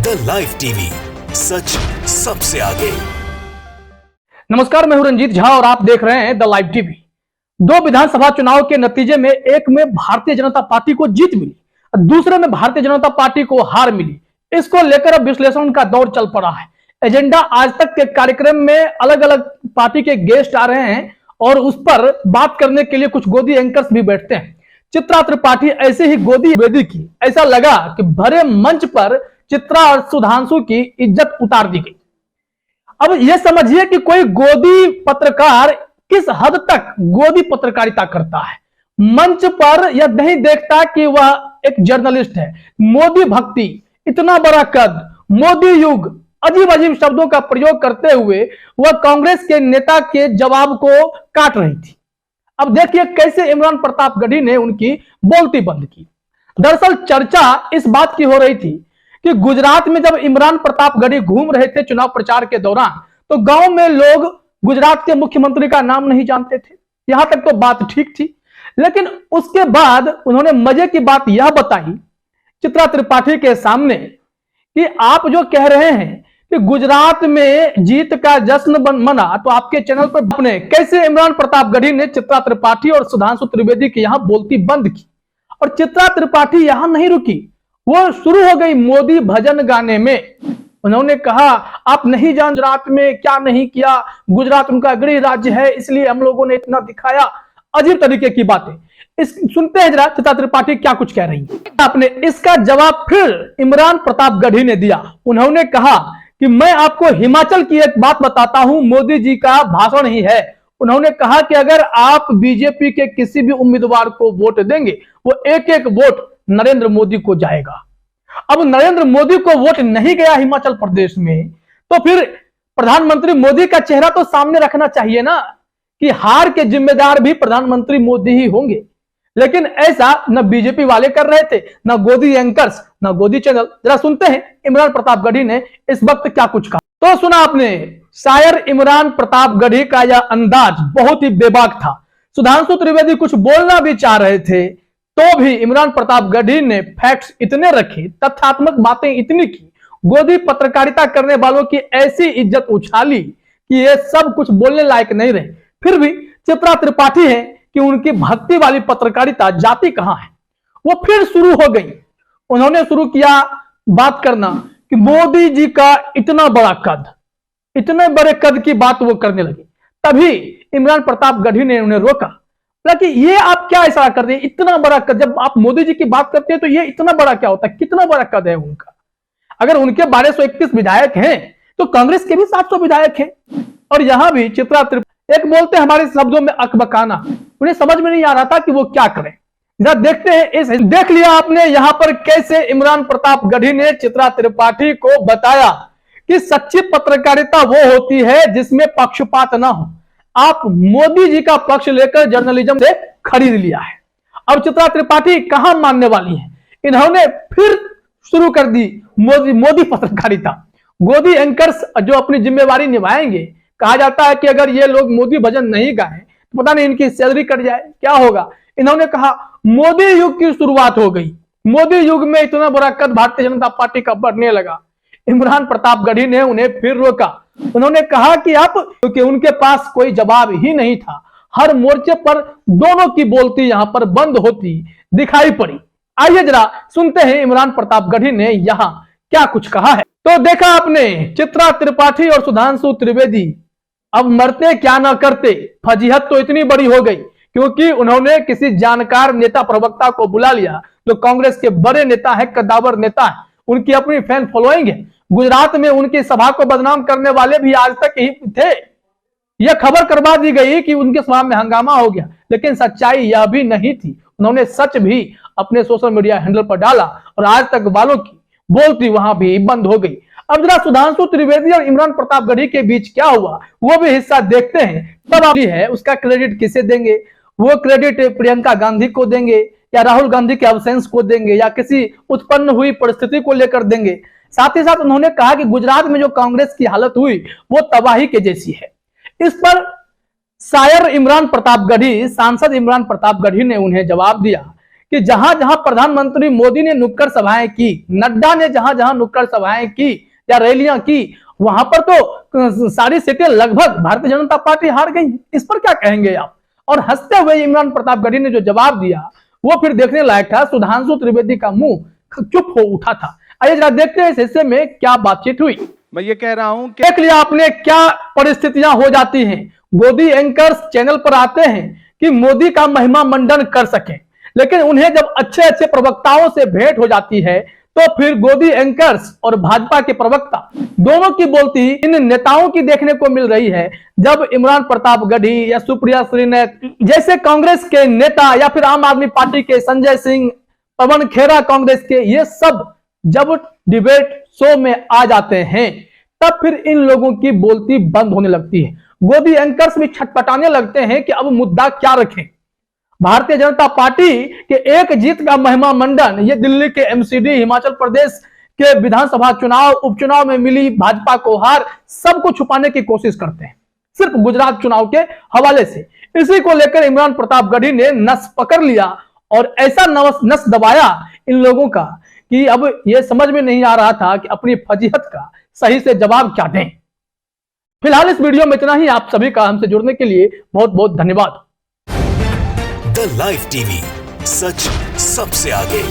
The live TV, सच सबसे आगे। नमस्कार, मैं हूं रंजीत झा और आप देख रहे हैं द लाइव टीवी। 2 विधानसभा चुनाव के नतीजे में एक में भारतीय जनता पार्टी को जीत मिली, दूसरे में भारतीय जनता पार्टी को हार मिली। इसको लेकर अब विश्लेषण का दौर चल पड़ा है। एजेंडा आज तक के कार्यक्रम में अलग अलग पार्टी के गेस्ट आ रहे हैं और उस पर बात करने के लिए कुछ गोदी एंकर्स भी बैठते हैं। चित्रा त्रिपाठी ऐसे ही गोदी वेदी की, ऐसा लगा कि भरे मंच पर चित्रा और सुधांशु की इज्जत उतार दी गई। अब यह समझिए कि कोई गोदी पत्रकार किस हद तक गोदी पत्रकारिता करता है। मंच पर यह नहीं देखता कि वह एक जर्नलिस्ट है। मोदी भक्ति, इतना बड़ा कद, मोदी युग, अजीब अजीब शब्दों का प्रयोग करते हुए वह कांग्रेस के नेता के जवाब को काट रही थी। अब देखिए कैसे इमरान प्रतापगढ़ी ने उनकी बोलती बंद की। दरअसल चर्चा इस बात की हो रही थी कि गुजरात में जब इमरान प्रतापगढ़ी घूम रहे थे चुनाव प्रचार के दौरान, तो गांव में लोग गुजरात के मुख्यमंत्री का नाम नहीं जानते थे। यहां तक तो बात ठीक थी, लेकिन उसके बाद उन्होंने मजे की बात यह बताई चित्रा त्रिपाठी के सामने कि आप जो कह रहे हैं कि गुजरात में जीत का जश्न मना, तो आपके चैनल पर आपने कैसे इमरान प्रतापगढ़ी ने चित्रा त्रिपाठी और सुधांशु त्रिवेदी की यहां बोलती बंद की। और चित्रा त्रिपाठी यहां नहीं रुकी, वो शुरू हो गई मोदी भजन गाने में। उन्होंने कहा आप नहीं जान गुजरात में क्या नहीं किया, गुजरात उनका गृह राज्य है इसलिए हम लोगों ने इतना दिखाया। अजीब तरीके की बातें। सुनते हैं जरा चित्रा त्रिपाठी क्या कुछ कह रही है। आपने इसका जवाब फिर इमरान प्रतापगढ़ी ने दिया। उन्होंने कहा कि मैं आपको हिमाचल की एक बात बताता हूं, मोदी जी का भाषण ही है। उन्होंने कहा कि अगर आप बीजेपी के किसी भी उम्मीदवार को वोट देंगे, वो एक एक वोट नरेंद्र मोदी को जाएगा। अब नरेंद्र मोदी को वोट नहीं गया हिमाचल प्रदेश में, तो फिर प्रधानमंत्री मोदी का चेहरा तो सामने रखना चाहिए ना, कि हार के जिम्मेदार भी प्रधानमंत्री मोदी ही होंगे। लेकिन ऐसा न बीजेपी वाले कर रहे थे, न गोदी एंकर्स, न गोदी चैनल। जरा सुनते हैं इमरान प्रतापगढ़ी ने इस वक्त क्या कुछ कहा। तो सुना आपने, शायर इमरान प्रतापगढ़ी का यह अंदाज बहुत ही बेबाक था। सुधांशु त्रिवेदी कुछ बोलना भी चाह रहे थे, तो भी इमरान प्रतापगढ़ी ने फैक्ट्स इतने रखे, तथ्यात्मक बातें इतनी की, गोदी पत्रकारिता करने वालों की ऐसी इज्जत उछाली कि ये सब कुछ बोलने लायक नहीं रहे। फिर भी चित्रा त्रिपाठी है कि उनकी भक्ति वाली पत्रकारिता जाती कहां है। वो फिर शुरू हो गई। उन्होंने शुरू किया बात करना कि मोदी जी का इतना बड़ा कद, इतने बड़े कद की बात वो करने लगी। तभी इमरान प्रतापगढ़ी ने उन्हें रोका, कि ये आप क्या इशारा कर रहे हैं, इतना बड़ा कद। जब आप मोदी जी की बात करते हैं तो ये इतना बड़ा क्या होता है, कितना बड़ा कद है उनका। अगर उनके 1231 विधायक हैं तो कांग्रेस के भी 700 विधायक हैं। और यहां भी चित्रा त्रिपाठी एक बोलते हमारे शब्दों में अकबकाना, उन्हें समझ में नहीं आ रहा था कि वो क्या करें। जरा देखते हैं इस। देख लिया आपने यहां पर कैसे इमरान प्रतापगढ़ी ने चित्रा त्रिपाठी को बताया कि सच्ची पत्रकारिता वो होती है जिसमें पक्षपात ना हो। आप मोदी जी का पक्ष लेकर जर्नलिज्म से खरीद लिया है। अब चित्रा त्रिपाठी कहां मानने वाली है। इन्होंने फिर शुरू कर दी मोदी पत्रकारिता। गोदी एंकर्स जो अपनी जिम्मेवारी निभाएंगे, कहा जाता है कि अगर ये लोग मोदी भजन नहीं गाएं तो पता नहीं इनकी सैलरी कट जाए, क्या होगा। इन्होंने कहा मोदी युग की शुरुआत हो गई, मोदी युग में इतना बड़ा कद भारतीय जनता पार्टी का बढ़ने लगा। इमरान प्रतापगढ़ी ने उन्हें फिर रोका। उन्होंने कहा कि आप, क्योंकि उनके पास कोई जवाब ही नहीं था, हर मोर्चे पर दोनों की बोलती यहां पर बंद होती दिखाई पड़ी। आइए जरा सुनते हैं इमरान प्रतापगढ़ी ने यहां क्या कुछ कहा है। तो देखा आपने, चित्रा त्रिपाठी और सुधांशु त्रिवेदी अब मरते क्या ना करते। फजीहत तो इतनी बड़ी हो गई क्योंकि उन्होंने किसी जानकार नेता प्रवक्ता को बुला लिया जो कांग्रेस के बड़े नेता है, कद्दावर नेता है, उनकी अपनी फैन फॉलोइंग है। गुजरात में उनकी सभा को बदनाम करने वाले भी आज तक ही थे। यह खबर करवा दी गई कि उनके सभा में हंगामा हो गया, लेकिन सच्चाई यह भी नहीं थी। उन्होंने सच भी अपने सोशल मीडिया हैंडल पर डाला और आज तक वालों की बोलती वहां भी बंद हो गई। अब जरा सुधांशु त्रिवेदी और इमरान प्रतापगढ़ी के बीच क्या हुआ वो भी हिस्सा देखते हैं। तब आप है उसका क्रेडिट किसे देंगे। वो क्रेडिट प्रियंका गांधी को देंगे या राहुल गांधी के अब्सेंस को देंगे या किसी उत्पन्न हुई परिस्थिति को लेकर देंगे। साथ ही साथ उन्होंने कहा कि गुजरात में जो कांग्रेस की हालत हुई वो तबाही के जैसी है। इस पर शायर इमरान प्रतापगढ़ी, सांसद इमरान प्रतापगढ़ी ने उन्हें जवाब दिया कि जहां जहां प्रधानमंत्री मोदी ने नुक्कड़ सभाएं की, नड्डा ने जहां जहां नुक्कड़ सभाएं की या रैलियां की, वहां पर तो सारी सीटें लगभग भारतीय जनता पार्टी हार गई। इस पर क्या कहेंगे आप? और हंसते हुए इमरान प्रतापगढ़ी ने जो जवाब दिया वो फिर देखने लायक था। सुधांशु त्रिवेदी का मुंह चुप हो उठा था। आइए जरा देखते हैं इस हिस्से में क्या बातचीत हुई। मैं ये कह रहा हूं कि देख लिया आपने क्या परिस्थितियां हो जाती हैं। मोदी एंकर्स चैनल पर आते हैं कि मोदी का महिमा मंडन कर सके, लेकिन उन्हें जब अच्छे अच्छे प्रवक्ताओं से भेंट हो जाती है तो फिर गोदी एंकर्स और भाजपा के प्रवक्ता दोनों की बोलती इन नेताओं की देखने को मिल रही है। जब इमरान प्रतापगढ़ी या सुप्रिया श्रीनेत जैसे कांग्रेस के नेता या फिर आम आदमी पार्टी के संजय सिंह, पवन खेरा कांग्रेस के, ये सब जब डिबेट शो में आ जाते हैं तब फिर इन लोगों की बोलती बंद होने लगती है। गोदी एंकर्स भी छटपटाने लगते हैं कि अब मुद्दा क्या रखें। भारतीय जनता पार्टी के एक जीत का महिमा मंडन, ये दिल्ली के एमसीडी, हिमाचल प्रदेश के विधानसभा चुनाव, उपचुनाव में मिली भाजपा को हार, सबको छुपाने की कोशिश करते हैं सिर्फ गुजरात चुनाव के हवाले से। इसी को लेकर इमरान प्रतापगढ़ी ने नस पकड़ लिया और ऐसा नस दबाया इन लोगों का कि अब यह समझ में नहीं आ रहा था कि अपनी फजीहत का सही से जवाब क्या दें। फिलहाल इस वीडियो में इतना ही। आप सभी का हमसे जुड़ने के लिए बहुत बहुत धन्यवाद। द लाइव टीवी, सच सबसे आगे।